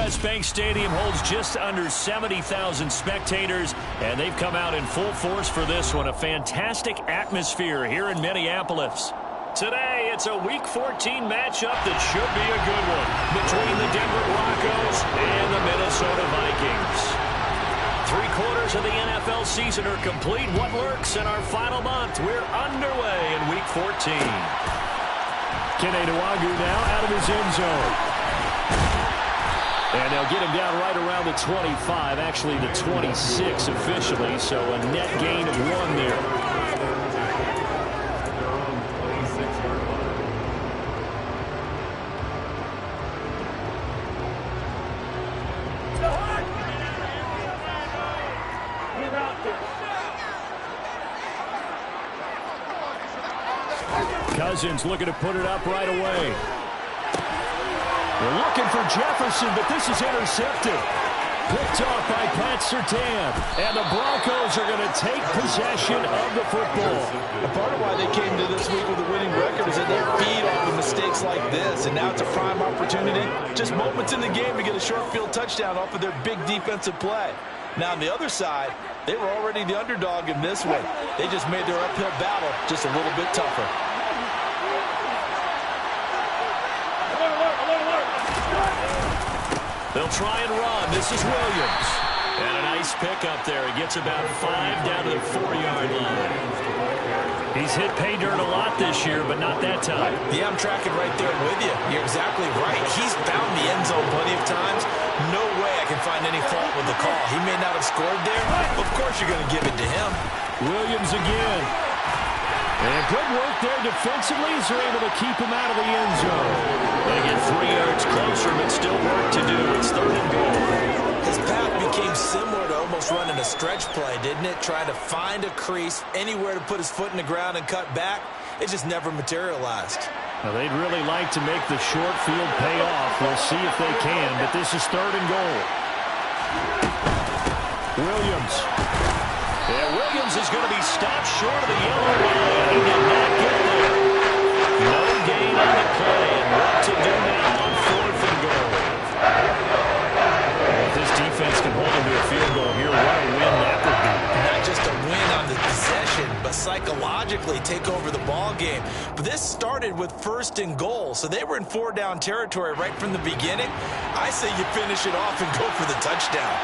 U.S. Bank Stadium holds just under 70,000 spectators, and they've come out in full force for this one. A fantastic atmosphere here in Minneapolis. Today, it's a Week 14 matchup that should be a good one between the Denver Broncos and the Minnesota Vikings. 3/4 of the NFL season are complete. What lurks in our final month? We're underway in Week 14. Kene Nwangwu now out of his end zone. And they'll get him down right around the 25, actually the 26 officially, so a net gain of 1 there. Cousins looking to put it up right away. They're looking for Jefferson, but this is intercepted. Picked off by Pat Surtain. And the Broncos are going to take possession of the football. A part of why they came to this week with a winning record is that they feed off of mistakes like this. And now it's a prime opportunity. Just moments in the game to get a short field touchdown off of their big defensive play. Now on the other side, they were already the underdog in this one. They just made their uphill battle just a little bit tougher. They'll try and run. This is Williams. And a nice pickup there. He gets about 5 down to the 4-yard line. He's hit pay dirt a lot this year, but not that time. Yeah, I'm tracking right there with you. You're exactly right. He's found the end zone plenty of times. No way I can find any fault with the call. He may not have scored there. Of course you're going to give it to him. Williams again. And good work there defensively as they're able to keep him out of the end zone. They get 3 yards closer, but still work to do. It's 3rd and goal. His path became similar to almost running a stretch play, didn't it? Trying to find a crease, anywhere to put his foot in the ground and cut back. It just never materialized. Well, they'd really like to make the short field pay off. We'll see if they can, but this is 3rd and goal. Williams. Yeah, Williams is going to be stopped short of the yellow line. He did not get there. No gain on the play, and what to do now on 4th and goal. If this defense can hold him to a field goal here, what a win that would be. Not just a win on the possession, but psychologically take over the ball game. But this started with 1st and goal, so they were in 4-down territory right from the beginning. I say you finish it off and go for the touchdown.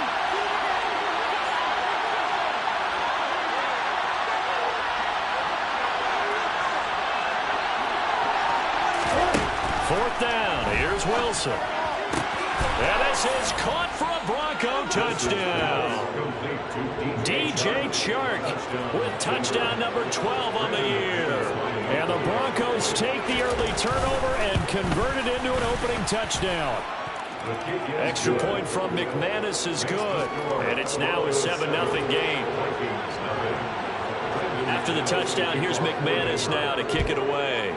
Fourth down. Here's Wilson. And this is caught for a Bronco touchdown. DJ Chark with touchdown number 12 on the year. And the Broncos take the early turnover and convert it into an opening touchdown. Extra point from McManus is good. And it's now a 7-0 game. After the touchdown, here's McManus now to kick it away.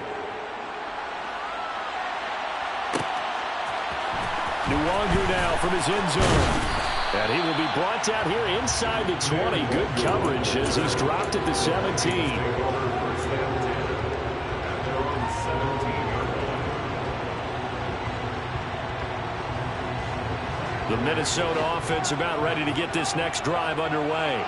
Nwangwu now from his end zone. And he will be brought down here inside the 20. Good coverage as he's dropped at the 17. The Minnesota offense about ready to get this next drive underway.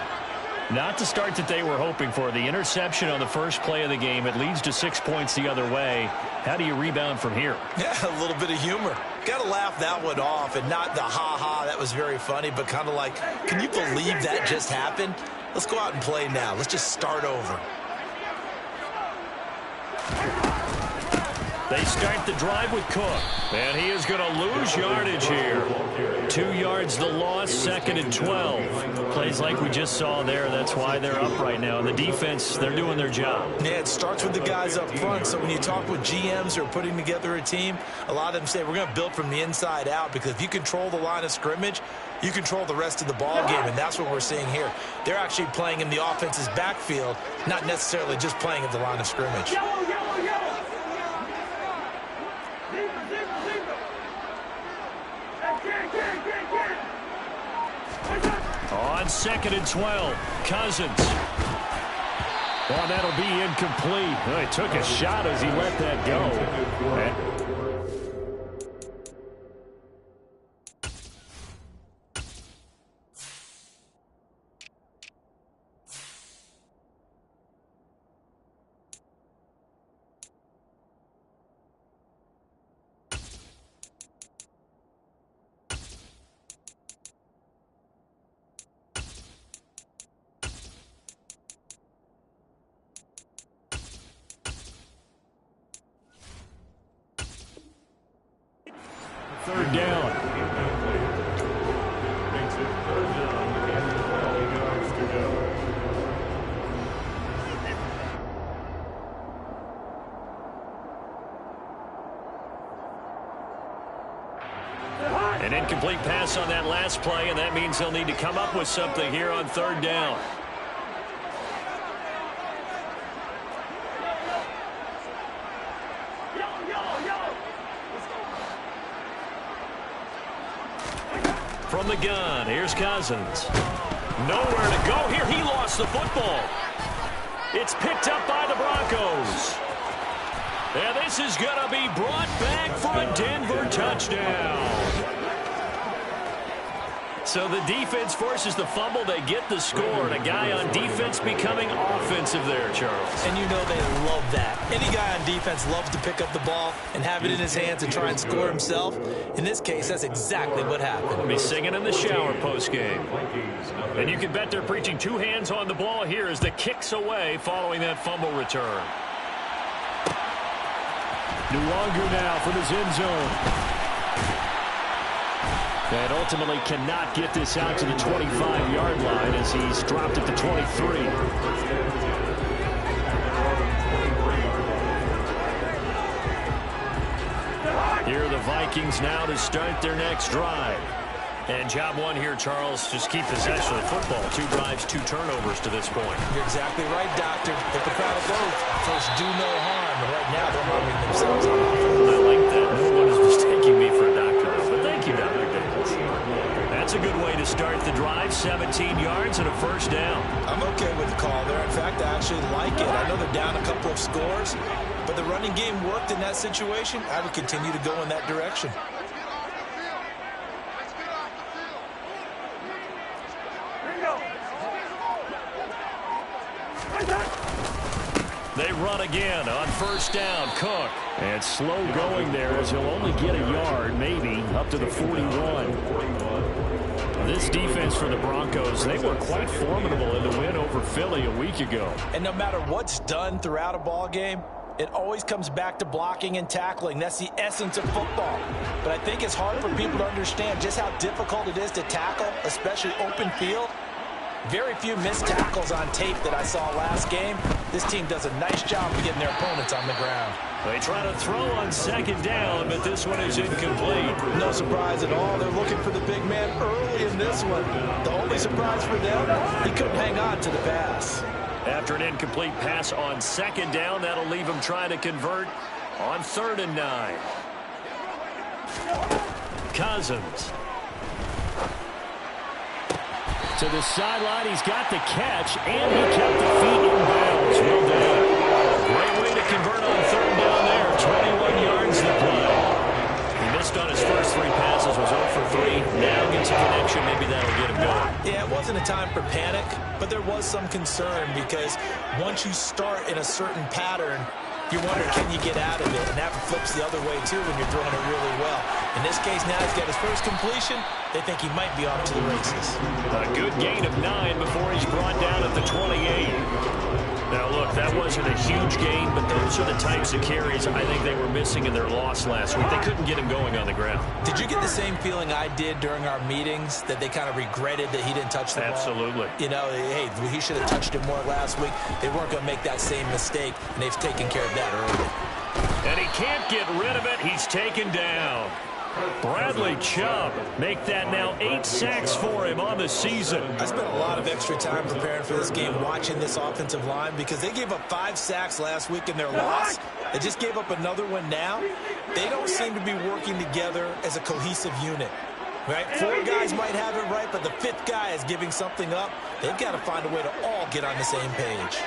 Not the start that they were hoping for. The interception on the first play of the game. It leads to 6 points the other way. How do you rebound from here? Yeah, a little bit of humor. Got to laugh that one off, and not the ha-ha, that was very funny, but kind of like, can you believe that just happened? Let's go out and play now. Let's just start over. They start the drive with Cook, and he is going to lose yardage here. 2 yards the loss, 2nd and 12. Plays like we just saw there. That's why they're up right now. The defense, they're doing their job. Yeah, it starts with the guys up front. So when you talk with GMs who are putting together a team, a lot of them say we're going to build from the inside out, because if you control the line of scrimmage, you control the rest of the ball game, and that's what we're seeing here. They're actually playing in the offense's backfield, not necessarily just playing at the line of scrimmage. On 2nd and 12, Cousins. Oh, that'll be incomplete. Well, he took a shot as he let that go. third down. An incomplete pass on that last play, and that means they'll need to come up with something here on third down. From the gun, here's Cousins. Nowhere to go here. He lost the football. It's picked up by the Broncos. And this is going to be brought back for a Denver touchdown. So the defense forces the fumble. They get the score. And a guy on defense becoming offensive there, Charles. And you know they love that. Any guy on defense loves to pick up the ball and have it in his hands and try and score himself. In this case, that's exactly what happened. We'll be singing in the shower postgame. And you can bet they're preaching two hands on the ball here as the kick's away following that fumble return. Nwangu now from his end zone. And ultimately cannot get this out to the 25-yard line as he's dropped at the 23. Here are the Vikings now to start their next drive. And job one here, Charles, just keep possession of the football. 2 drives, 2 turnovers to this point. You're exactly right, Doctor. Hit the crowd of both. First, do no harm. And right now, they're harming themselves on offense. I like that. No one is mistaking me for a doctor. But thank you, Dr. Davis. That's a good way to start the drive. 17 yards and a first down. I'm okay with the call there. In fact, I actually like it. I know they're down a couple of scores, but the running game worked in that situation. I would continue to go in that direction. They run again on first down. Cook. And slow going there as he'll only get a yard, maybe, up to the 41. This defense for the Broncos, they were quite formidable in the win over Philly a week ago. And no matter what's done throughout a ball game, it always comes back to blocking and tackling. That's the essence of football. But I think it's hard for people to understand just how difficult it is to tackle, especially open field. Very few missed tackles on tape that I saw last game. This team does a nice job of getting their opponents on the ground. They try to throw on second down, but this one is incomplete. No surprise at all. They're looking for the big man early in this one. The only surprise for them, he couldn't hang on to the pass. After an incomplete pass on second down, that'll leave him trying to convert on 3rd and 9. Cousins. To the sideline, he's got the catch, and he kept the feet in bounds. Well done. Great way to convert on 3rd down there. 21 yards to play. He missed on his first 3 passes, was 0 for 3. Now gets a connection. Maybe that'll get him going. Yeah, it wasn't a time for panic, but there was some concern because once you start in a certain pattern, you wonder, can you get out of it? And that flips the other way, too, when you're throwing it really well. In this case, now he's got his first completion. They think he might be off to the races. A good gain of 9 before he's brought down at the 28. Now, look, that wasn't a huge gain, but those are the types of carries I think they were missing in their loss last week. They couldn't get him going on the ground. Did you get the same feeling I did during our meetings, that they kind of regretted that he didn't touch the ball? Absolutely. You know, hey, he should have touched it more last week. They weren't going to make that same mistake, and they've taken care of that early. And he can't get rid of it. He's taken down. Bradley Chubb make that now 8 sacks for him on the season. I spent a lot of extra time preparing for this game, watching this offensive line, because they gave up 5 sacks last week in their loss. They just gave up another one now. They don't seem to be working together as a cohesive unit. Right? 4 guys might have it right, but the 5th guy is giving something up. They've got to find a way to all get on the same page.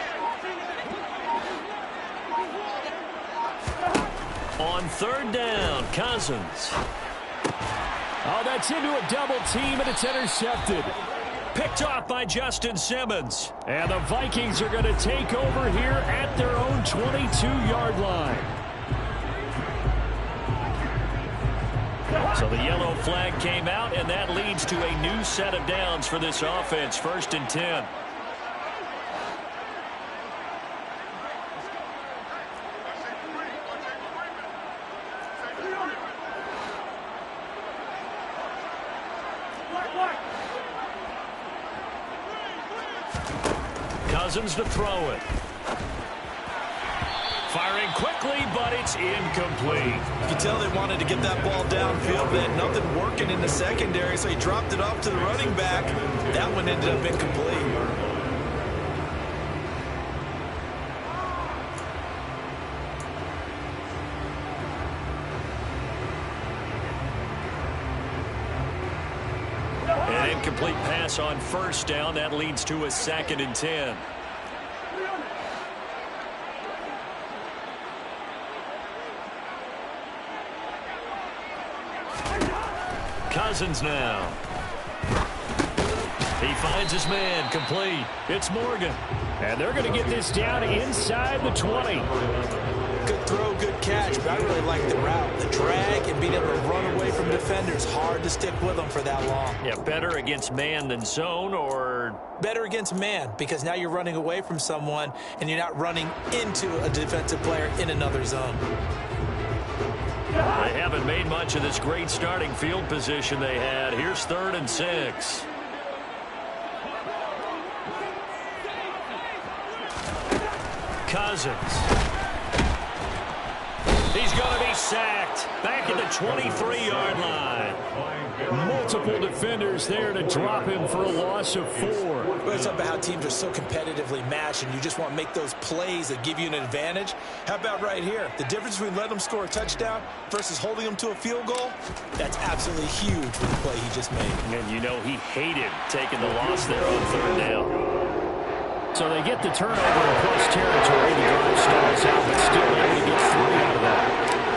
On 3rd down, Cousins. Oh, that's into a double team, and it's intercepted. Picked off by Justin Simmons. And the Vikings are going to take over here at their own 22-yard line. So the yellow flag came out, and that leads to a new set of downs for this offense. 1st and 10. Cousins to throw it. Firing quickly, but it's incomplete. You can tell they wanted to get that ball downfield. They had nothing working in the secondary, so he dropped it off to the running back. That one ended up incomplete. An incomplete pass on first down. That leads to a 2nd and 10. Cousins now. He finds his man, complete. It's Morgan. And they're going to get this down inside the 20. Good throw, good catch, but I really like the route. The drag and being able to run away from defenders. Hard to stick with them for that long. Yeah, better against man than zone, or? Better against man, because now you're running away from someone and you're not running into a defensive player in another zone. They haven't made much of this great starting field position they had. Here's 3rd and 6. Cousins. He's going to be sacked. Back at the 23-yard line. Multiple defenders there to drop him for a loss of 4. Well, it's about how teams are so competitively matched, and you just want to make those plays that give you an advantage. How about right here? The difference between letting them score a touchdown versus holding them to a field goal, that's absolutely huge with the play he just made. And you know he hated taking the loss there on 3rd down. So they get the turnover in close territory. The drive stalls out, but still able to get 3 out of that.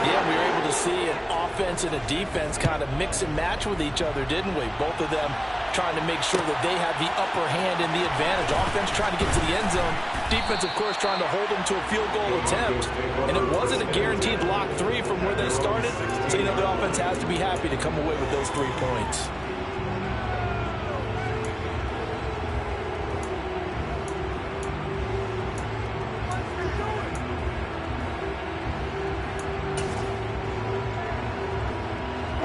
Yeah, we were able to see an offense and a defense kind of mix and match with each other, didn't we? Both of them trying to make sure that they have the upper hand and the advantage. Offense trying to get to the end zone. Defense, of course, trying to hold them to a field goal attempt. And it wasn't a guaranteed lock 3 from where they started. So, you know, the offense has to be happy to come away with those 3 points.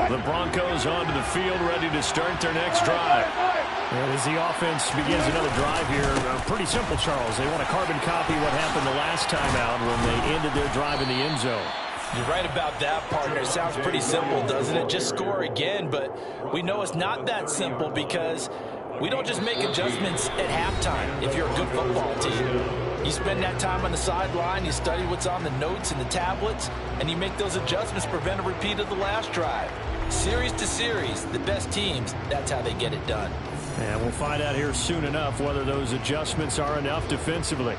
The Broncos onto the field, ready to start their next drive. And as the offense begins another drive here, pretty simple, Charles. They want to carbon copy what happened the last time out when they ended their drive in the end zone. You're right about that, partner. It sounds pretty simple, doesn't it? Just score again, but we know it's not that simple because we don't just make adjustments at halftime if you're a good football team. You spend that time on the sideline, you study what's on the notes and the tablets, and you make those adjustments to prevent a repeat of the last drive. Series to series, the best teams, that's how they get it done. And we'll find out here soon enough whether those adjustments are enough defensively.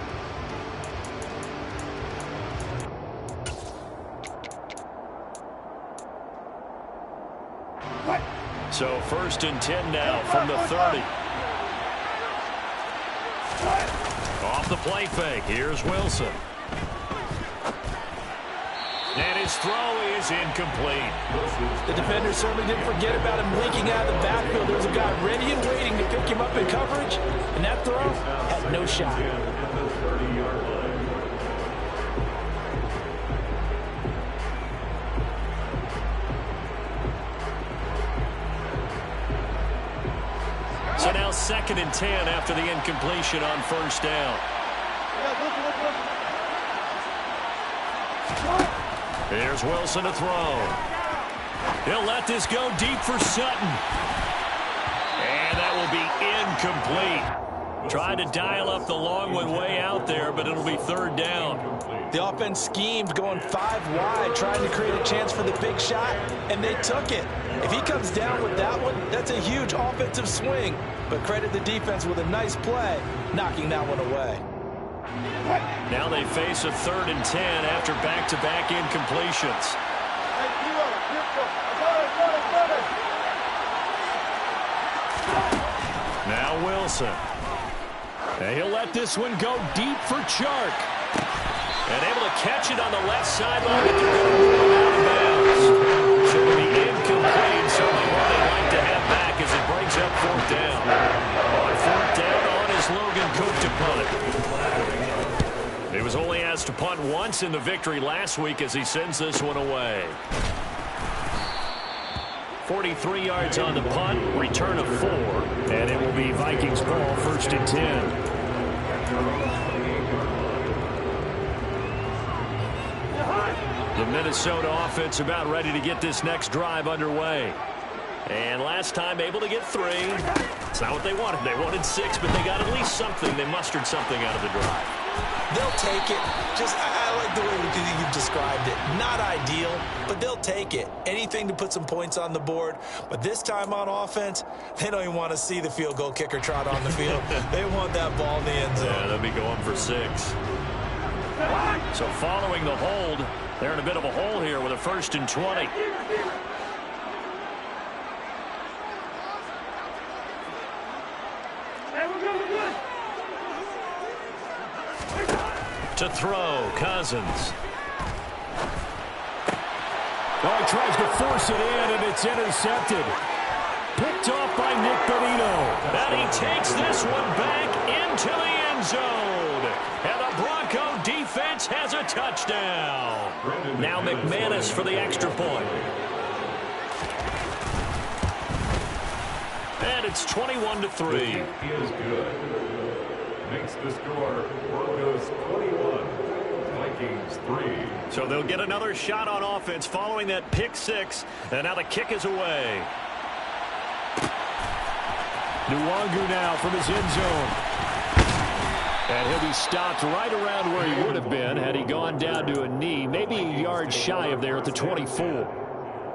So 1st and 10 now from the 30. Off the play fake. Here's Wilson. And his throw is incomplete. The defender certainly didn't forget about him leaking out of the backfield. There was a guy ready and waiting to pick him up in coverage, and that throw had no shot. So now 2nd and 10 after the incompletion on 1st down. Here's Wilson to throw. He'll let this go deep for Sutton. And that will be incomplete. Tried to dial up the long one way out there, but it'll be 3rd down. The offense schemed going 5 wide, trying to create a chance for the big shot, and they took it. If he comes down with that one, that's a huge offensive swing. But credit the defense with a nice play, knocking that one away. Now they face a 3rd and 10 after back-to-back incompletions. Now Wilson. And he'll let this one go deep for Chark. And able to catch it on the left sideline, but they're going to move out of bounds. Should be incomplete, certainly what they'd like to have back as it brings up 4th down. On 4th down on is Logan Cook to punt. He was only asked to punt once in the victory last week as he sends this one away. 43 yards on the punt, return of 4, be Vikings ball, 1st and 10. The Minnesota offense about ready to get this next drive underway. And last time able to get 3. It's not what they wanted. They wanted 6, but they got at least something. They mustered something out of the drive. They'll take it. I like the way you've described it. Not ideal, but they'll take it. Anything to put some points on the board. But this time on offense, they don't even want to see the field goal kicker trot on the field. They want that ball in the end zone. Yeah, they'll be going for 6. So following the hold, they're in a bit of a hole here with a 1st and 20. To throw, Cousins. Oh, he tries to force it in, and it's intercepted. Picked off by Nick Bonito. And he takes this one back into the end zone. And the Bronco defense has a touchdown. Now McManus for the extra point. And it's 21-3. He is good. Makes the score Broncos 21, Vikings 3. So they'll get another shot on offense following that pick 6. And now the kick is away. Nwangu now from his end zone. And he'll be stopped right around where he would have been had he gone down to a knee, maybe a yard shy of there at the 24.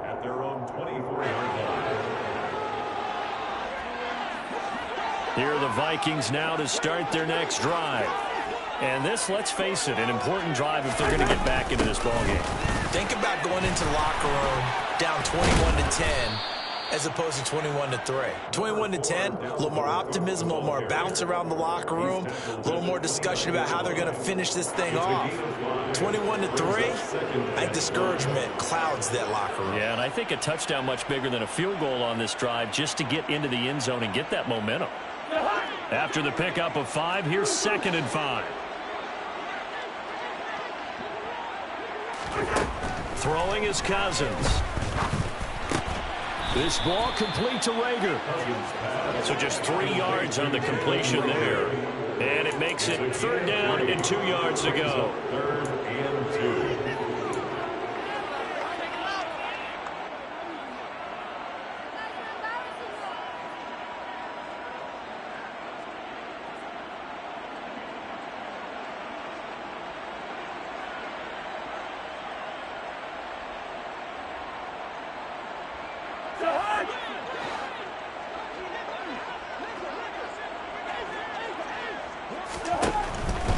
At their own 24-yard line. Here are the Vikings now to start their next drive. And this, let's face it, an important drive if they're going to get back into this ballgame. Think about going into the locker room down 21-10 as opposed to 21-3. 21-10, a little more optimism, a little more bounce around the locker room, a little more discussion about how they're going to finish this thing off. 21-3, I think discouragement clouds that locker room. Yeah, and I think a touchdown much bigger than a field goal on this drive just to get into the end zone and get that momentum. After the pickup of 5, here's 2nd and 5. Throwing is Cousins. This ball complete to Rager. So just 3 yards on the completion there. And it makes it 3rd down and 2 yards to go. 3rd and 2.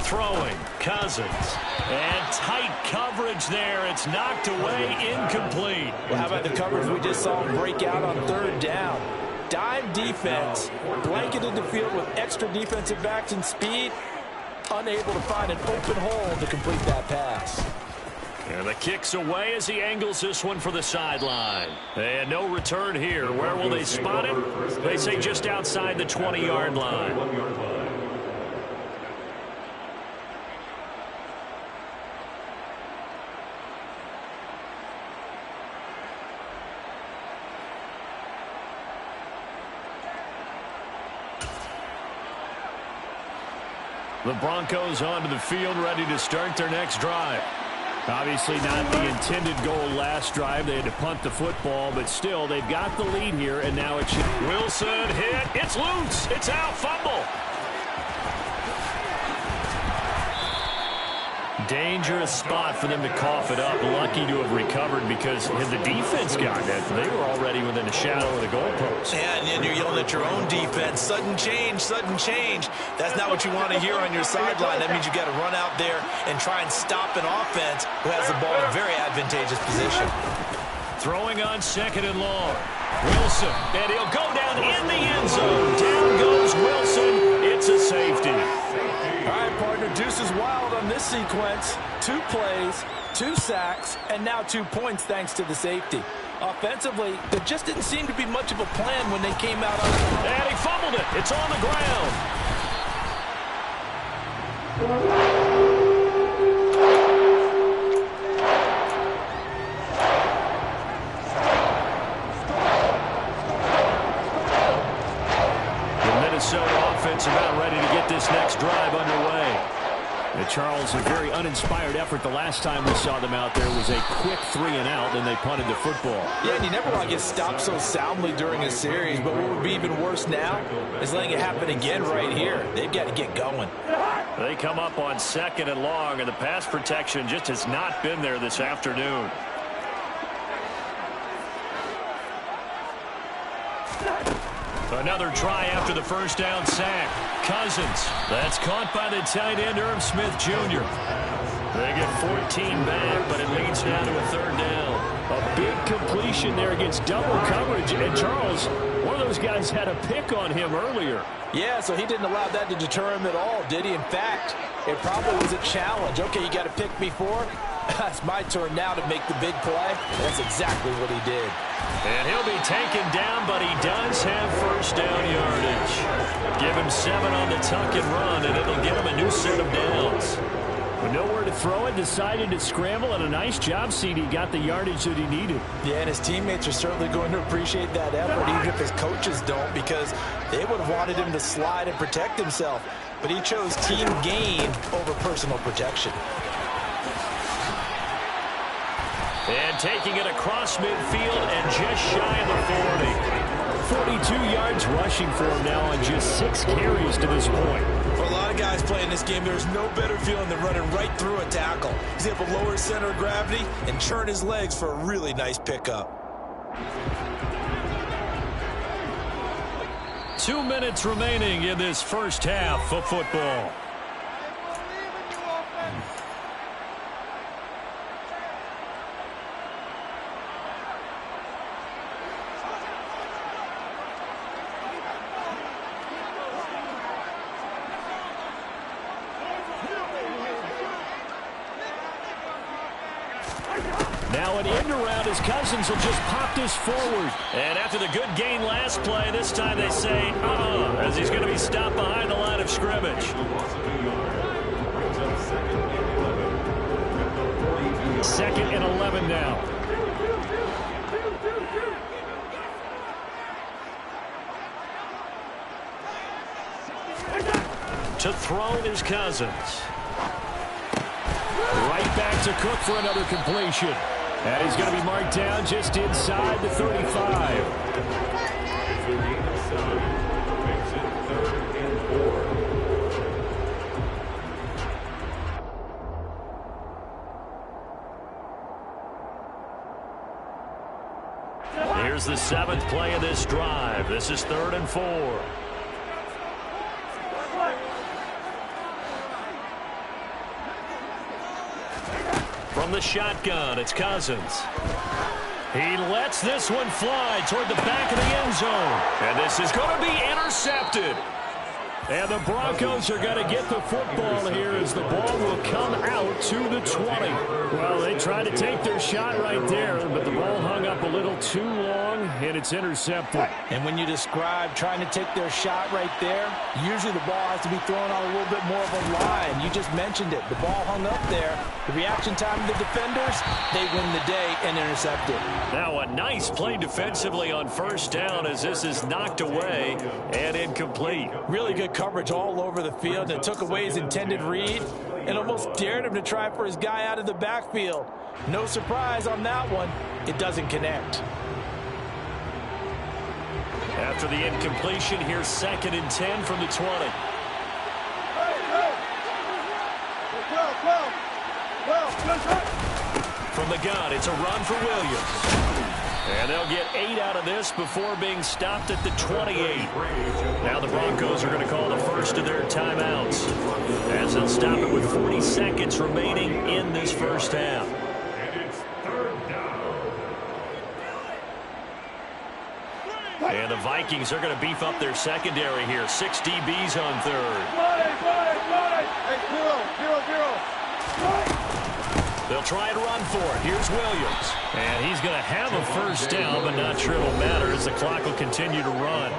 Throwing, Cousins. And tight coverage there. It's knocked away, incomplete. Well, how about the coverage we just saw him break out on 3rd down? Dime defense, blanketed the field with extra defensive backs and speed, unable to find an open hole to complete that pass. And the kick's away as he angles this one for the sideline. And no return here. Where will they spot it? They say just outside the 20-yard line. The Broncos onto the field, ready to start their next drive. Obviously not the intended goal last drive. They had to punt the football, but still, they've got the lead here, and now it should... Wilson hit. It's loose. It's out. Fumble. Dangerous spot for them to cough it up. Lucky to have recovered because had the defense gotten it, they were already within a shadow of the goalpost. Yeah, and then you're yelling at your own defense. Sudden change, sudden change. That's not what you want to hear on your sideline. That means you got to run out there and try and stop an offense who has the ball in a very advantageous position. Throwing on 2nd and long. Wilson, and he'll go down in the end zone. Down goes Wilson. It's a safety. All right, partner, deuce is wild on this sequence. 2 plays, 2 sacks, and now 2 points thanks to the safety. Offensively, there just didn't seem to be much of a plan when they came out on it. And he fumbled it. It's on the ground. so offense about ready to get this next drive underway. And Charles, a very uninspired effort. The last time we saw them out there was a quick 3-and-out, and they punted the football. Yeah, and you never want to get stopped so soundly during a series, but what would be even worse now is letting it happen again right here. They've got to get going. They come up on 2nd and long, and the pass protection just has not been there this afternoon. Another try after the first down sack. Cousins. That's caught by the tight end, Irv Smith Jr. They get 14 back, but it leads now to a 3rd down. A big completion there against double coverage. And Charles, one of those guys had a pick on him earlier. Yeah, so he didn't allow that to deter him at all, did he? In fact, it probably was a challenge. Okay, you got to pick me for it. It's my turn now to make the big play. That's exactly what he did. And he'll be taken down, but he does have first down yardage. Give him 7 on the tuck and run, and it'll get him a new set of downs. But nowhere to throw it, decided to scramble, and a nice job, CD. Got the yardage that he needed. Yeah, and his teammates are certainly going to appreciate that effort, even if his coaches don't, because they would have wanted him to slide and protect himself. But he chose team gain over personal protection. And taking it across midfield and just shy of the 40. 42 yards rushing for him now on just 6 carries to this point. For a lot of guys playing this game, there's no better feeling than running right through a tackle. He's able to lower his center of gravity and churn his legs for a really nice pickup. 2 minutes remaining in this first half of football. Now an end around as Cousins will just pop this forward. And after the good gain last play, this time they say, as he's going to be stopped behind the line of scrimmage. 2nd and 11 now. To throw is Cousins. Right back to Cook for another completion. And he's going to be marked down just inside the 35. Here's the 7th play of this drive. This is 3rd and 4. From the shotgun, it's Cousins. He lets this one fly toward the back of the end zone. And this is going to be intercepted. And the Broncos are going to get the football here as the ball will come out to the 20. Well, they tried to take their shot right there, but the ball hung up a little too long, and it's intercepted. And when you describe trying to take their shot right there, usually the ball has to be thrown on a little bit more of a line. You just mentioned it. The ball hung up there. The reaction time of the defenders, they win the day and intercept it. Now a nice play defensively on first down as this is knocked away and incomplete. Really good coverage all over the field, and it took away his intended read and almost dared him to try for his guy out of the backfield. No surprise on that one. It doesn't connect. After the incompletion, here's 2nd and 10 from the 20. From the gun, it's a run for Williams. And they'll get 8 out of this before being stopped at the 28. Now the Broncos are going to call the first of their timeouts, as they'll stop it with 40 seconds remaining in this first half. And it's 3rd down. And the Vikings are going to beef up their secondary here. 6 DBs on 3rd. They'll try and run for it. Here's Williams. And he's going to have a first down, but not sure it'll matter as the clock will continue to run.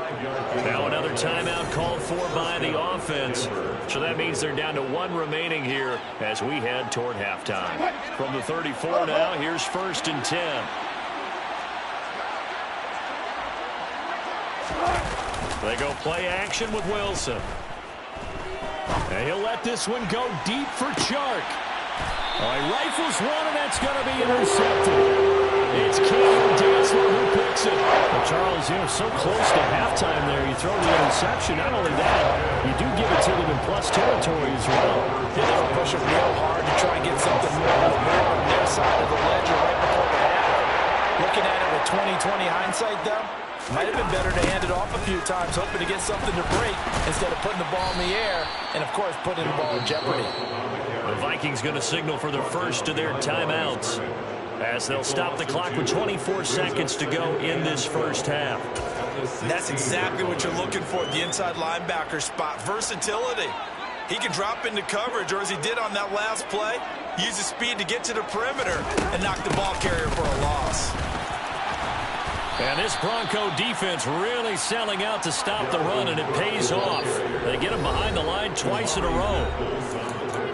Now another timeout called for by the offense. So that means they're down to 1 remaining here as we head toward halftime. From the 34 now, here's 1st and 10. They go play action with Wilson. And he'll let this one go deep for Chark. He rifles one, and that's going to be intercepted. It's Cameron Dantzler who picks it. Well, Charles, so close to halftime there. You throw the interception. Not only that, you do give it to them in plus territory as well. Yeah, they were pushing real hard to try and get something more on their side of the ledger right before the half. Looking at it with 20/20 hindsight, though, might have been better to hand it off a few times, hoping to get something to break instead of putting the ball in the air and, of course, putting the ball in jeopardy. The Vikings going to signal for the first of their timeouts as they'll stop the clock with 24 seconds to go in this first half. And that's exactly what you're looking for at the inside linebacker spot, versatility. He can drop into coverage, or as he did on that last play, use his speed to get to the perimeter and knock the ball carrier for a loss. And this Bronco defense really selling out to stop the run, and it pays off. They get him behind the line twice in a row.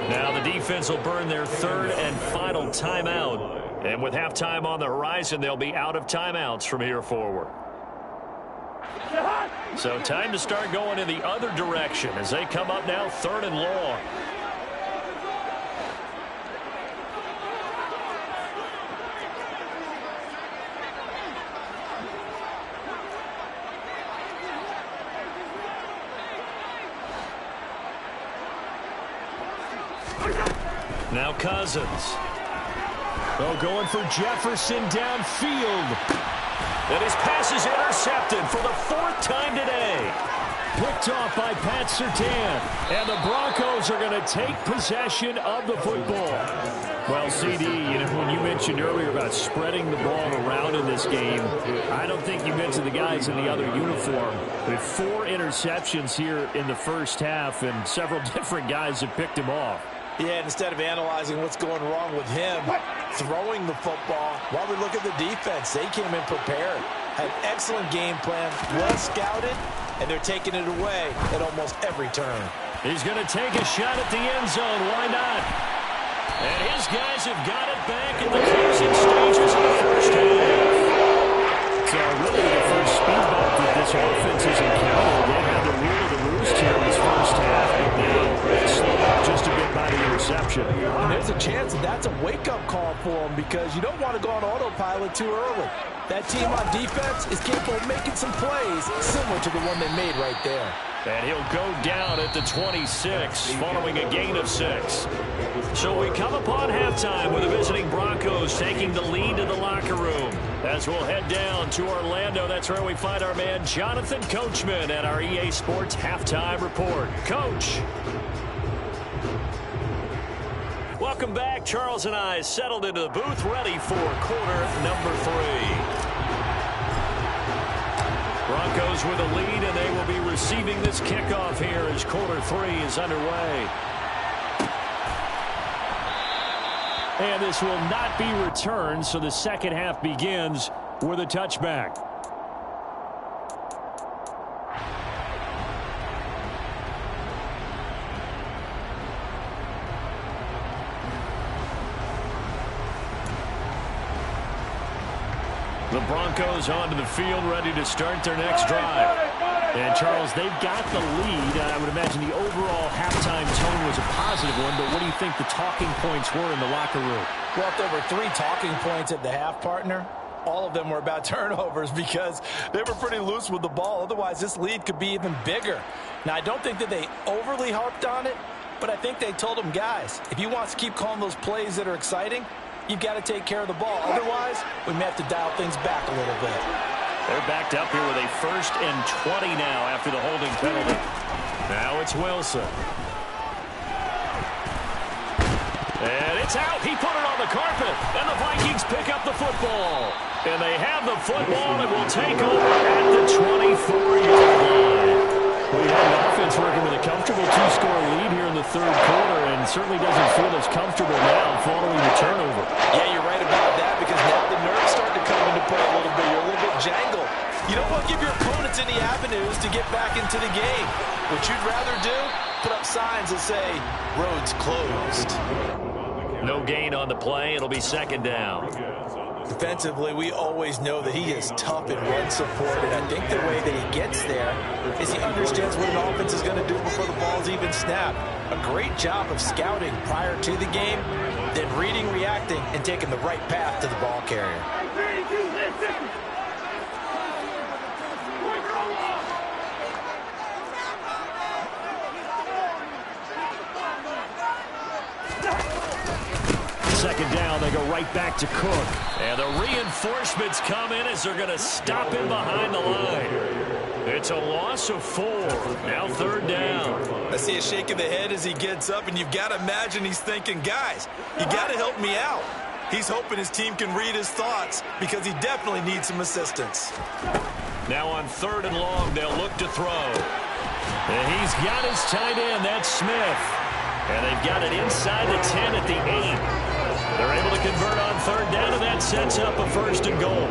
Now the defense will burn their third and final timeout. And with halftime on the horizon, they'll be out of timeouts from here forward. So time to start going in the other direction as they come up now third and long. Now Cousins. Going for Jefferson downfield. And his pass is intercepted for the fourth time today. Picked off by Pat Surtain. And the Broncos are going to take possession of the football. Well, CD, when you mentioned earlier about spreading the ball around in this game, I don't think you mentioned the guys in the other uniform. With 4 interceptions here in the first half, and several different guys have picked him off. Yeah, instead of analyzing what's going wrong with him throwing the football, while we look at the defense, they came in prepared. Had excellent game plan, well scouted, and they're taking it away at almost every turn. He's going to take a shot at the end zone. Why not? And his guys have got it back in the closing stages of the first half. So really the first speed bump that this offense has encountered. They had the rule of the roost here in this first half, but now slowed up just a bit by the interception. And there's a chance that that's a wake-up call for them, because you don't want to go on autopilot too early. That team on defense is capable of making some plays similar to the one they made right there. And he'll go down at the 26 following a gain of 6. So we come upon halftime with the visiting Broncos taking the lead to the locker room. As we'll head down to Orlando, that's where we find our man Jonathan Coachman at our EA Sports Halftime Report. Coach. Welcome back. Charles and I settled into the booth ready for quarter number 3. Broncos with a lead, and they will be receiving this kickoff here as quarter 3 is underway. And this will not be returned, so the second half begins with a touchback. The Broncos onto the field, ready to start their next drive. And, Charles, they've got the lead. I would imagine the overall halftime tone was a positive one, but what do you think the talking points were in the locker room? Well, if there were 3 talking points at the half, partner, all of them were about turnovers, because they were pretty loose with the ball. Otherwise, this lead could be even bigger. Now, I don't think that they overly harped on it, but I think they told them, guys, if you want to keep calling those plays that are exciting, you've got to take care of the ball. Otherwise, we may have to dial things back a little bit. They're backed up here with a 1st and 20 now after the holding penalty. Now it's Wilson. And it's out. He put it on the carpet. And the Vikings pick up the football. And they have the football and will take over at the 24-yard line. We have an offense working with a comfortable 2-score lead here in the third quarter, and certainly doesn't feel as comfortable now following the turnover. Yeah, you're right about that, because now the nerves start to come into play a little bit. You're a little bit jangled. You don't want to give your opponents any avenues to get back into the game. What you'd rather do, put up signs that say, roads closed. No gain on the play. It'll be second down. Defensively, we always know that he is tough in run support, and I think the way that he gets there is he understands what an offense is going to do before the ball's even snapped. A great job of scouting prior to the game, then reading, reacting, and taking the right path to the ball carrier. Second down, they go right back to Cook. And the reinforcements come in as they're going to stop him behind the line. It's a loss of 4. Now third down. I see a shake of the head as he gets up, and you've got to imagine he's thinking, guys, you got to help me out. He's hoping his team can read his thoughts because he definitely needs some assistance. Now on third and long, they'll look to throw. And he's got his tight end, that's Smith. And they've got it inside the 10 at the 8. They're able to convert on third down, and that sets up a first and goal.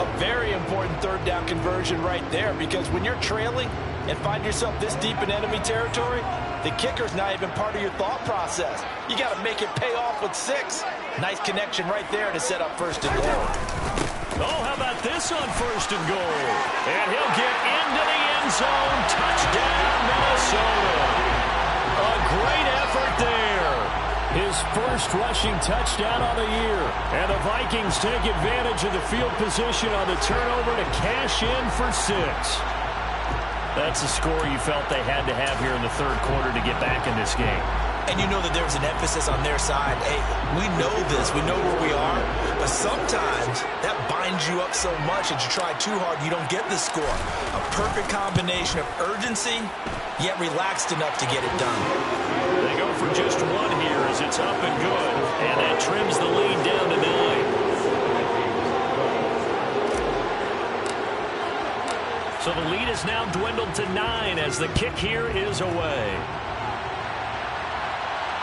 A very important third down conversion right there, because when you're trailing and find yourself this deep in enemy territory, the kicker's not even part of your thought process. You got to make it pay off with 6. Nice connection right there to set up first and goal. Oh, how about this on first and goal? And he'll get into the end zone. Touchdown, Minnesota. A great effort there. His first rushing touchdown on the year. And the Vikings take advantage of the field position on the turnover to cash in for 6. That's a score you felt they had to have here in the third quarter to get back in this game. And you know that there was an emphasis on their side. Hey, we know this. We know where we are. But sometimes that binds you up so much that you try too hard, you don't get the score. A perfect combination of urgency, yet relaxed enough to get it done. They go for just 1 here as it's up and good. And that trims the lead down to 9. So the lead is now dwindled to 9 as the kick here is away.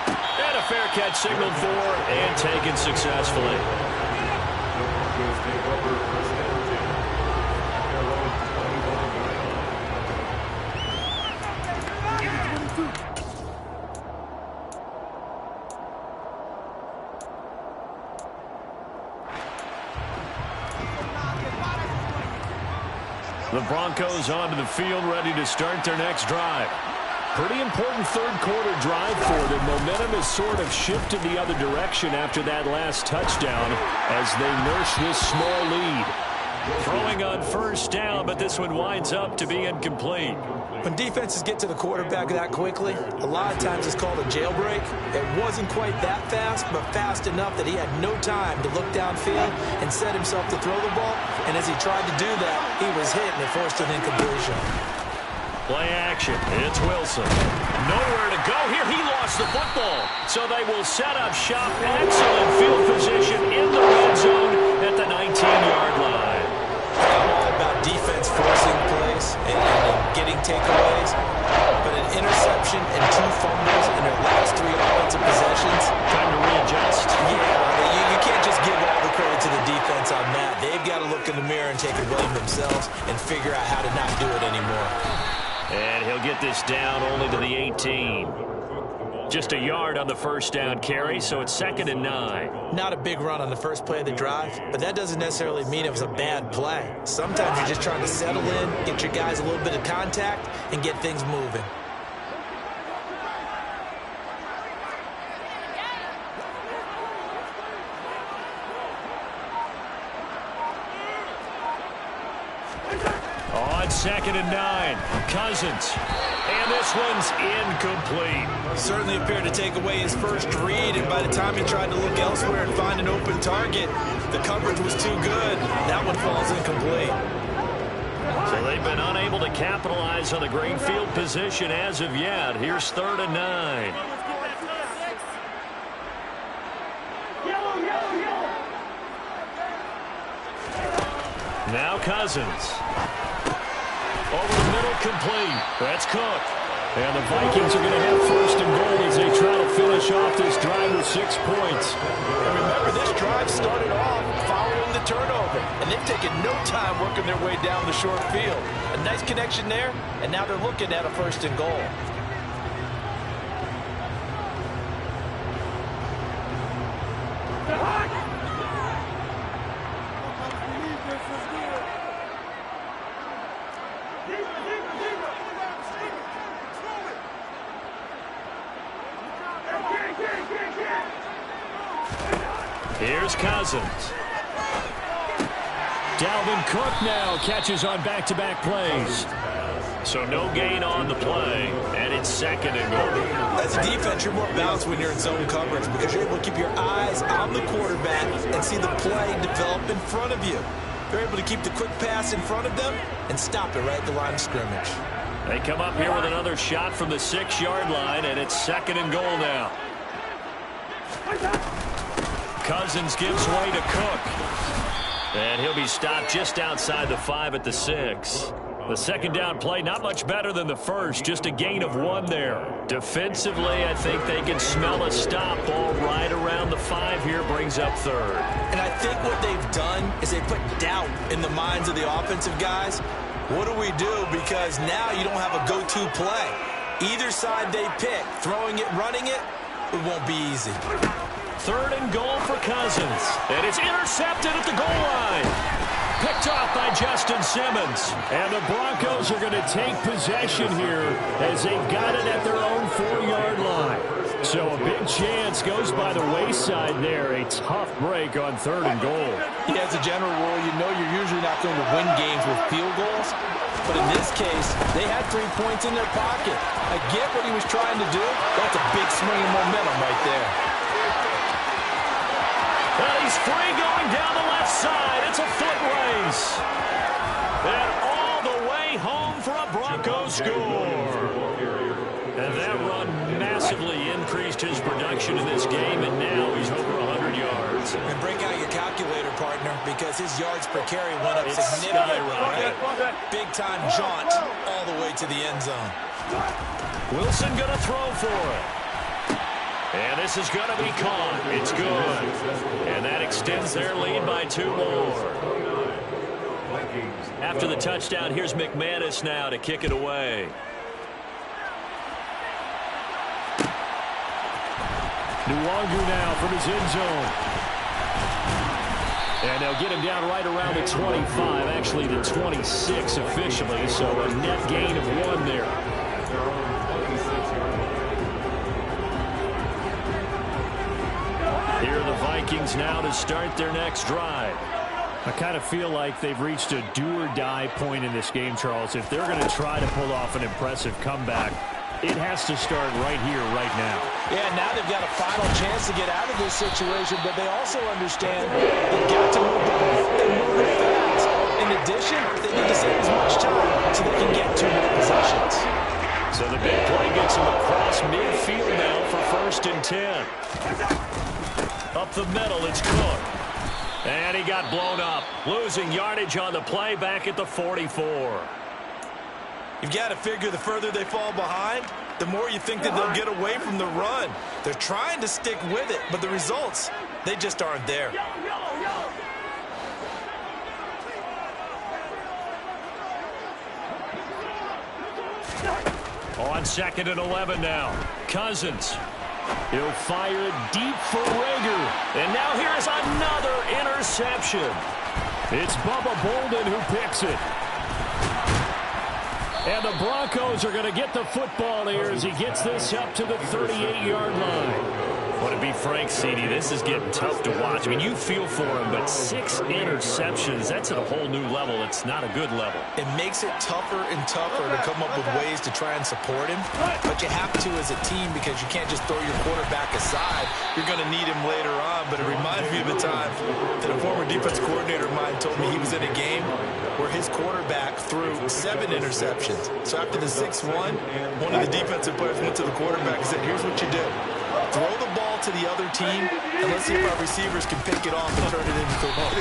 And a fair catch signaled for and taken successfully. The Broncos onto the field, ready to start their next drive. Pretty important third quarter drive for them. Momentum has sort of shifted the other direction after that last touchdown as they nurse this small lead. Throwing on first down, but this one winds up to be incomplete. When defenses get to the quarterback that quickly, a lot of times it's called a jailbreak. It wasn't quite that fast, but fast enough that he had no time to look downfield and set himself to throw the ball. And as he tried to do that, he was hit and it forced an incompletion. Play action. It's Wilson. Nowhere to go here. He lost the football. So they will set up shop. Excellent field position in the red zone at the 19-yard line. All about defense forcing plays and getting takeaways. But an interception and 2 fumbles in their last 3 offensive possessions. Time to readjust. Yeah, you can't just give all the credit to the defense on that. They've got to look in the mirror and take a blame themselves and figure out how to not do it anymore. And he'll get this down only to the 18. Just a yard on the first down carry, so it's 2nd and 9. Not a big run on the first play of the drive, but that doesn't necessarily mean it was a bad play. Sometimes you're just trying to settle in, get your guys a little bit of contact, and get things moving. On 2nd and 9, Cousins. And this one's incomplete. Certainly appeared to take away his first read, and by the time he tried to look elsewhere and find an open target, the coverage was too good. That one falls incomplete. So they've been unable to capitalize on the great field position as of yet. Here's 3rd and 9. Now Cousins. Over the middle, complete. That's Cook. And the Vikings are going to have 1st and goal as they try to finish off this drive with 6 points. And remember, this drive started off following the turnover, and they've taken no time working their way down the short field. A nice connection there, and now they're looking at a 1st and goal. Here's Cousins. Dalvin Cook now catches on back-to-back plays. So no gain on the play, and it's 2nd and goal. As a defense, you're more balanced when you're in zone coverage because you're able to keep your eyes on the quarterback and see the play develop in front of you. You're able to keep the quick pass in front of them and stop it right at the line of scrimmage. They come up here with another shot from the 6-yard line, and it's 2nd and goal now. Cousins gives way to Cook. And he'll be stopped just outside the 5 at the 6. The 2nd down play, not much better than the first, just a gain of 1 there. Defensively, I think they can smell a stop. Ball right around the 5 here, brings up 3rd. And I think what they've done is they put doubt in the minds of the offensive guys. What do we do? Because now you don't have a go-to play. Either side they pick, throwing it, running it, it won't be easy. 3rd and goal for Cousins. And it's intercepted at the goal line. Picked off by Justin Simmons. And the Broncos are going to take possession here as they've got it at their own 4-yard line. So a big chance goes by the wayside there. A tough break on 3rd and goal. Yeah, as a general rule, you know you're usually not going to win games with field goals. But in this case, they had 3 points in their pocket. I get what he was trying to do. That's a big swing of momentum right there. Well, he's free going down the left side. It's a foot race. And all the way home for a Broncos score. And that run massively increased his production in this game, and now he's over 100 yards. And break out your calculator, partner, because his yards per carry went up It's significantly. skyrocketed. Big-time jaunt all the way to the end zone. Wilson going to throw for it. And this is going to be caught. It's good. And that extends their lead by 2 more. After the touchdown, here's McManus now to kick it away. Nuwangu now from his end zone. And they'll get him down right around the 25, actually the 26 officially, so a net gain of 1 there. Here are the Vikings now to start their next drive. I kind of feel like they've reached a do-or-die point in this game, Charles. If they're going to try to pull off an impressive comeback, it has to start right here, right now. Yeah, now they've got a final chance to get out of this situation, but they also understand they've got to move the ball and move it fast. In addition, they need to save as much time so they can get 2 more possessions. So the big play gets him across midfield now for 1st and 10. Up the middle, it's Cook. And he got blown up. Losing yardage on the play back at the 44. You've got to figure the further they fall behind, the more you think that they'll get away from the run. They're trying to stick with it, but the results, they just aren't there. On 2nd and 11 now. Cousins. He'll fire it deep for Rager. And now here's another interception. It's Bubba Bolden who picks it. And the Broncos are going to get the football here as he gets this up to the 38-yard line. Want to be frank, CD, this is getting tough to watch. I mean, you feel for him, but 6 interceptions, that's at a whole new level. It's not a good level. It makes it tougher and tougher to come up with ways to try and support him. But you have to as a team because you can't just throw your quarterback aside. You're going to need him later on. But it reminds me of a time that a former defense coordinator of mine told me he was in a game where his quarterback threw 7 interceptions. So after the 6th one of the defensive players went to the quarterback and said, here's what you do. Throw the ball to the other team, and let's see if our receivers can pick it off and turn it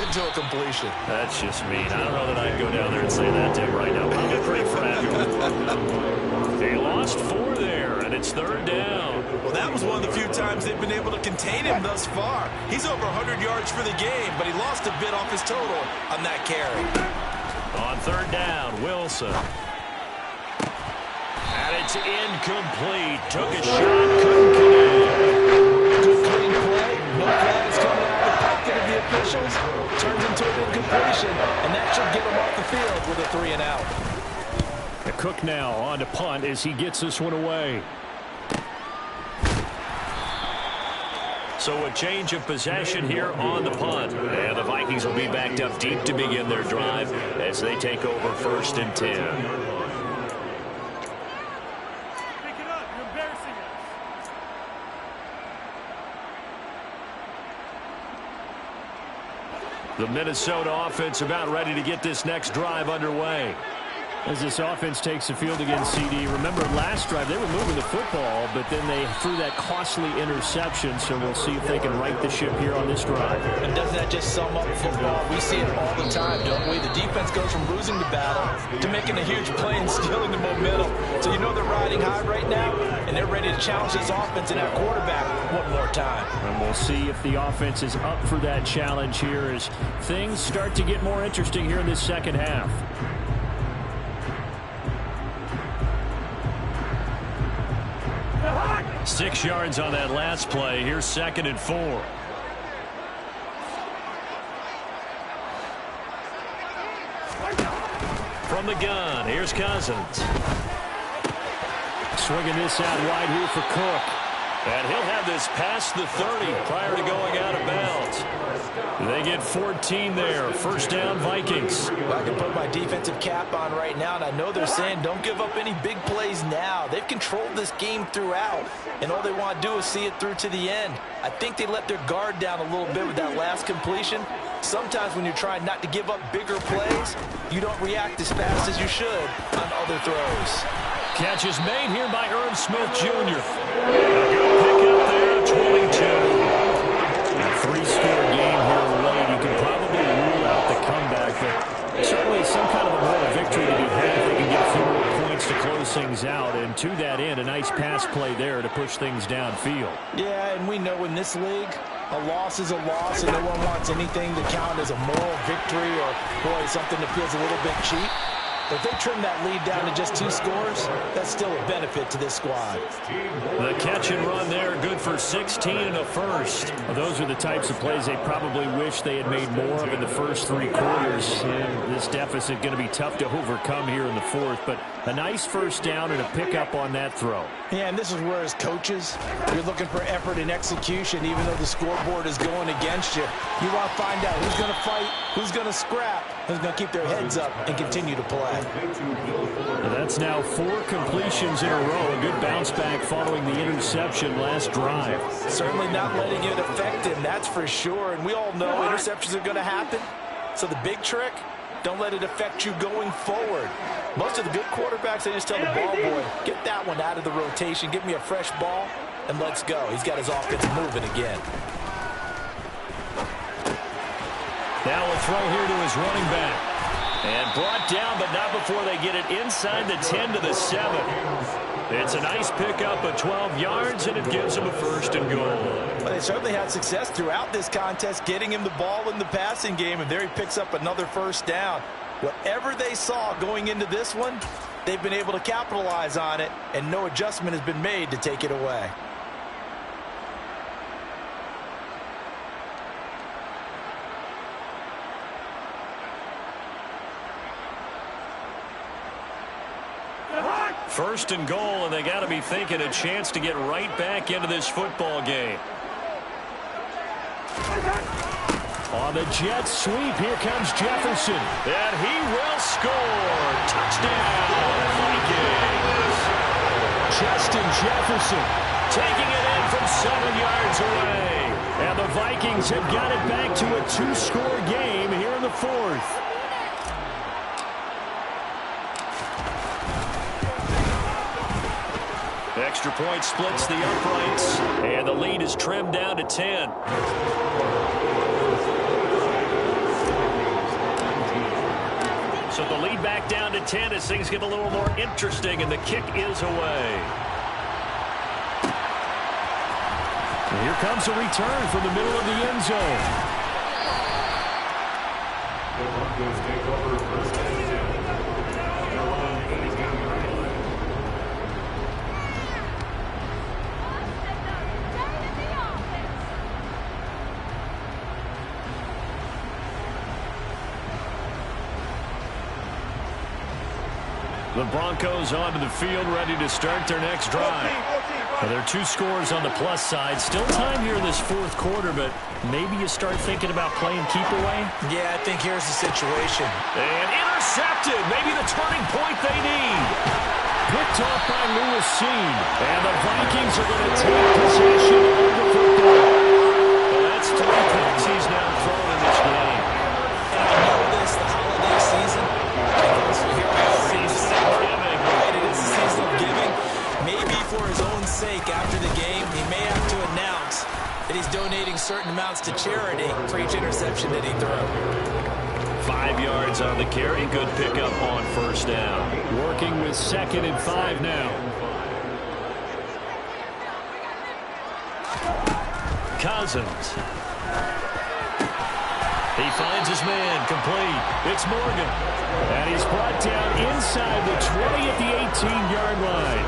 into a completion. That's just mean. I don't know that I'd go down there and say that to him right now. Probably pretty fragile. They lost 4 there, and it's 3rd down. Well, that was one of the few times they've been able to contain him thus far. He's over 100 yards for the game, but he lost a bit off his total on that carry. On 3rd down, Wilson. And it's incomplete. Took a shot, couldn't connect. Good clean play. No flags coming out of the pocket of the officials. Turns into an incompletion, and that should get him off the field with a 3 and out. The Cook now on to punt as he gets this one away. So a change of possession here on the punt. And the Vikings will be backed up deep to begin their drive as they take over 1st and 10. The Minnesota offense about ready to get this next drive underway. As this offense takes the field against CD, remember last drive they were moving the football, but then they threw that costly interception, so we'll see if they can right the ship here on this drive. And doesn't that just sum up football? We see it all the time, don't we? The defense goes from losing the battle to making a huge play and stealing the momentum. So you know they're riding high right now, and they're ready to challenge this offense and that quarterback one more time. And we'll see if the offense is up for that challenge here as things start to get more interesting here in this second half. 6 yards on that last play. Here's 2nd and 4. From the gun, here's Cousins. Swinging this out wide here for Cook. And he'll have this past the 30 prior to going out of bounds. They get 14 there. 1st down, Vikings. Well, I can put my defensive cap on right now, and I know they're saying don't give up any big plays now. They've controlled this game throughout, and all they want to do is see it through to the end. I think they let their guard down a little bit with that last completion. Sometimes when you're trying not to give up bigger plays, you don't react as fast as you should on other throws. Catch is made here by Irv Smith Jr. A good pick up there, 22. A 3-score game here late. You can probably rule out the comeback, but certainly some kind of a moral victory to be had if they can get a few more points to close things out. And to that end, a nice pass play there to push things downfield. Yeah, and we know in this league, a loss is a loss, and no one wants anything to count as a moral victory or, boy, something that feels a little bit cheap. If they trim that lead down to just 2 scores, that's still a benefit to this squad. The catch and run there, good for 16 and a first. Well, those are the types of plays they probably wish they had made more of in the first 3 quarters. And this deficit going to be tough to overcome here in the 4th, but a nice 1st down and a pickup on that throw. Yeah, and this is where, as coaches, you're looking for effort and execution, even though the scoreboard is going against you. You want to find out who's going to fight, who's going to scrap, who's going to keep their heads up and continue to play. That's now 4 completions in a row. A good bounce back following the interception last drive. Certainly not letting it affect him, that's for sure. And we all know interceptions are going to happen. So the big trick, don't let it affect you going forward. Most of the good quarterbacks, they just tell the ball boy, get that one out of the rotation, give me a fresh ball, and let's go. He's got his offense moving again. Now a throw here to his running back. And brought down, but not before they get it inside the 10 to the 7. It's a nice pickup of 12 yards, and it gives them a 1st and goal. Well, they certainly had success throughout this contest, getting him the ball in the passing game, and there he picks up another 1st down. Whatever they saw going into this one, they've been able to capitalize on it, and no adjustment has been made to take it away. First and goal, and they got to be thinking a chance to get right back into this football game. On the jet sweep, here comes Jefferson. And he will score. Touchdown, Vikings. Justin Jefferson taking it in from 7 yards away. And the Vikings have got it back to a 2-score game here in the 4th. Extra point splits the uprights, and the lead is trimmed down to 10. So the lead back down to 10 as things get a little more interesting, and the kick is away. And here comes a return from the middle of the end zone. The Broncos take over 1st and 10. The Broncos onto the field, ready to start their next drive. Well, there are 2 scores on the plus side. Still time here in this fourth quarter, but maybe you start thinking about playing keep away? Yeah, I think here's the situation. And intercepted. Maybe the turning point they need. Picked off by Lewis Seen. And the Vikings are going to take possession of the football. Well, that's 3 picks he's now thrown in this game. And I know this, the holiday season. Right, it is the season of giving. Maybe for his own sake after the game, he may have to announce that he's donating certain amounts to charity for each interception that he throws. 5 yards on the carry. Good pickup on first down. Working with 2nd and 5 now. Cousins. He finds his man, complete. It's Morgan. And he's brought down inside the 20 at the 18-yard line.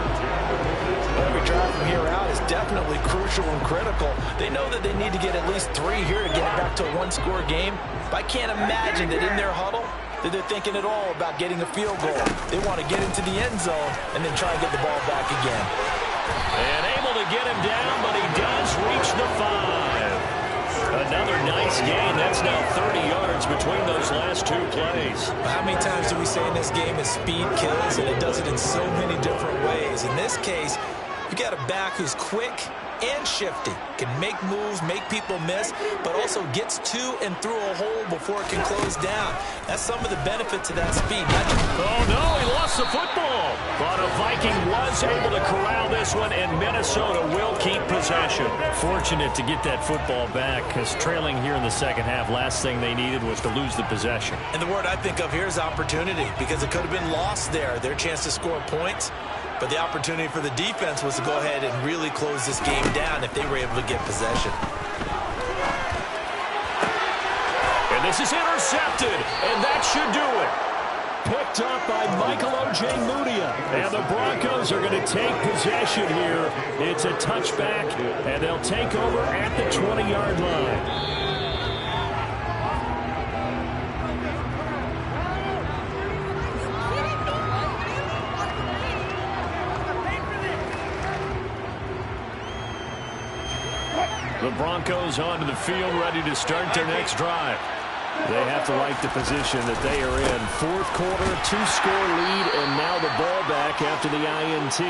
Every drive from here out is definitely crucial and critical. They know that they need to get at least 3 here to get it back to a 1-score game. But I can't imagine that in their huddle that they're thinking at all about getting a field goal. They want to get into the end zone and then try and get the ball back again. And able to get him down, but he does reach the 5. Another nice gain. That's now 30 yards between those last 2 plays. How many times do we say in this game is speed kills, and it does it in so many different ways? In this case, you got a back who's quick and shifty, can make moves, make people miss, but also gets to and through a hole before it can close down. That's some of the benefits of that speed. Oh, no, he lost the football. But a Viking was able to corral this one, and Minnesota will keep possession. Fortunate to get that football back, because trailing here in the second half, last thing they needed was to lose the possession. And the word I think of here is opportunity, because it could have been lost there, their chance to score points. But the opportunity for the defense was to go ahead and really close this game down if they were able to get possession. And this is intercepted, and that should do it. Picked up by Michael Ojemudia. And the Broncos are going to take possession here. It's a touchback, and they'll take over at the 20-yard line. The Broncos onto the field, ready to start their next drive. They have to like the position that they are in. Fourth quarter, 2-score lead, and now the ball back after the INT.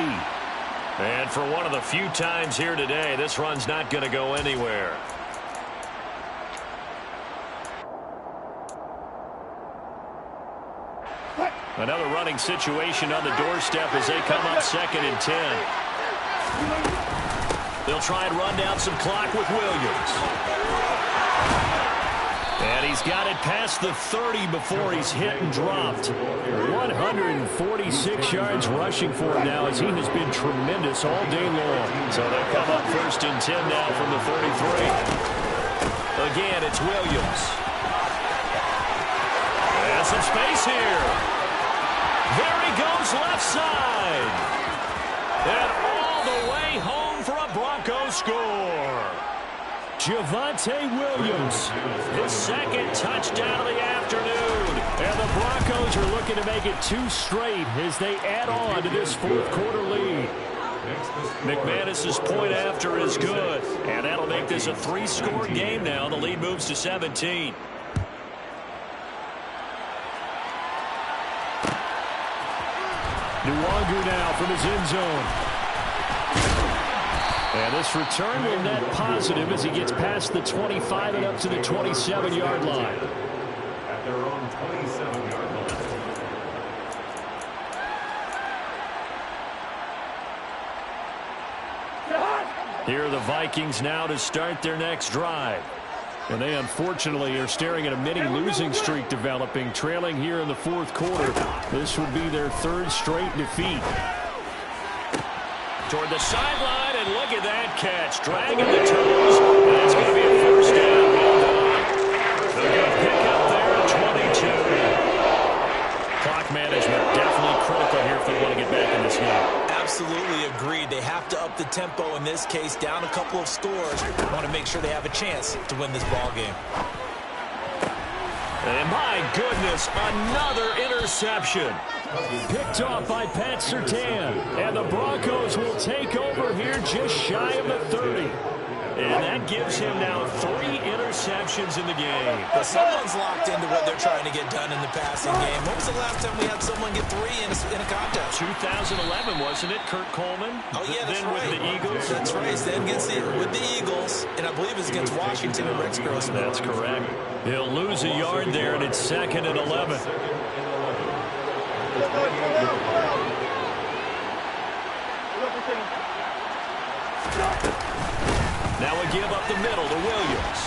And for one of the few times here today, this run's not going to go anywhere. Another running situation on the doorstep as they come up 2nd and 10. They'll try and run down some clock with Williams. And he's got it past the 30 before he's hit and dropped. 146 yards rushing for him now, as he has been tremendous all day long. So they'll come up 1st and 10 now from the 33. Again, it's Williams. And some space here. There he goes left side. And all the way home for a Broncos score. Javonte Williams. His 2nd touchdown of the afternoon. And the Broncos are looking to make it 2 straight as they add on to this fourth quarter lead. McManus's point after is good. And that'll make this a 3-score game now. The lead moves to 17. Nwangu now from his end zone. And this return will net positive as he gets past the 25 and up to the 27-yard line. At their own 27-yard line. Here are the Vikings now to start their next drive. And they unfortunately are staring at a mini losing streak developing, trailing here in the fourth quarter. This would be their 3rd straight defeat. Toward the sideline, and look at that catch. Dragging the toes, and that's going to be a 1st down. Well done. They'll get a pick up there at 22. Clock management definitely critical here if they want to get back in this game. Absolutely agreed. They have to up the tempo in this case, down a couple of scores. Want to make sure they have a chance to win this ball game. And my goodness, another interception. Picked off by Pat Surtain. And the Broncos Broncos will take over here just shy of the 30. And that gives him now 3 interceptions in the game. But someone's locked into what they're trying to get done in the passing game. When was the last time we had someone get 3 in a contest? 2011, wasn't it, Kurt Coleman? Oh, yeah, that's then right. with the Eagles. That's right. Then with the Eagles, and I believe it's against Washington and Rex Grossman. That's correct. He'll lose a yard there, and it's 2nd and 11. Now we give up the middle to Williams.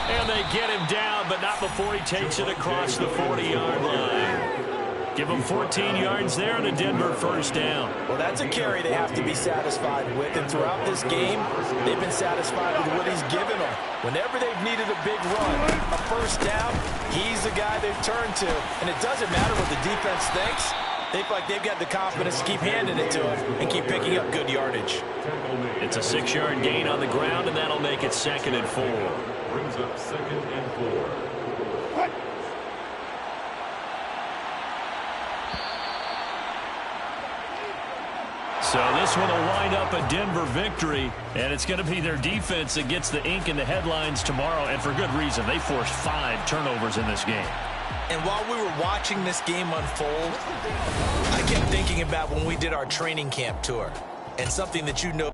And they get him down, but not before he takes it across the 40-yard line. Give him 14 yards there and a Denver first down. Well, that's a carry they have to be satisfied with. And throughout this game, they've been satisfied with what he's given them. Whenever they've needed a big run, a first down, he's the guy they've turned to. And it doesn't matter what the defense thinks. They feel like they've got the confidence to keep handing it to him and keep picking up good yardage. It's a 6-yard gain on the ground, and that'll make it 2nd and 4. Brings up 2nd and 4. So this one will wind up a Denver victory, and it's going to be their defense that gets the ink in the headlines tomorrow, and for good reason. They forced 5 turnovers in this game. And while we were watching this game unfold, I kept thinking about when we did our training camp tour, and something that you know